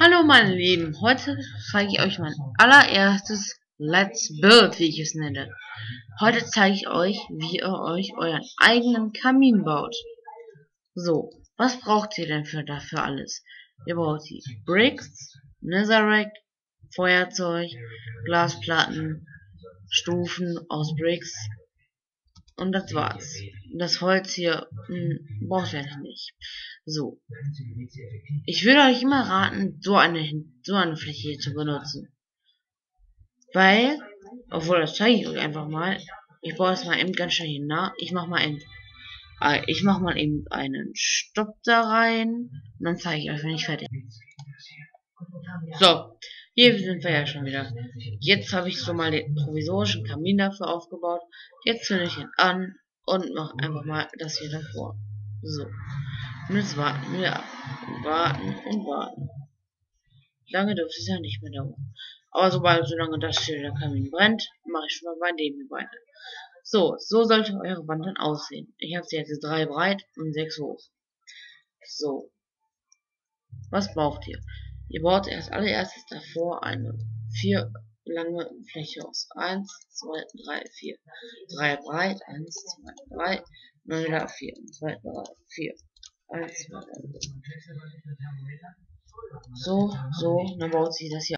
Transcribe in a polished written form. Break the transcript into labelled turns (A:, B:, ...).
A: Hallo meine Lieben, heute zeige ich euch mein allererstes Let's Build, wie ich es nenne. Heute zeige ich euch, wie ihr euch euren eigenen Kamin baut. So, was braucht ihr denn dafür alles? Ihr braucht die Bricks, Netherrack, Feuerzeug, Glasplatten, Stufen aus Bricks und das war's. Das Holz hier braucht ihr nicht. So, ich würde euch immer raten, so eine Fläche hier zu benutzen. Weil, obwohl das zeige ich euch einfach mal. Ich baue es mal eben ganz schnell hier nach. Ich mach mal eben einen Stopp da rein. Und dann zeige ich euch, wenn ich fertig bin. So, hier sind wir ja schon wieder. Jetzt habe ich so mal den provisorischen Kamin dafür aufgebaut. Jetzt zünde ich ihn an und mache einfach mal das hier davor. So. Und jetzt warten wir ab. Warten und warten. Lange dürfte es ja nicht mehr dauern. Aber solange das hier der Kamin brennt, mache ich schon mal bei dem hier weiter. So sollte eure Wand dann aussehen. Ich habe sie jetzt 3 breit und 6 hoch. So, was braucht ihr? Ihr baut erst allererstes davor eine 4 lange Fläche aus. 1, 2, 3, 4. 3 breit, 1, 2, 3. 9 wieder 4, 2, 3, 4. 1, 2, 3. So, dann baut sie das hier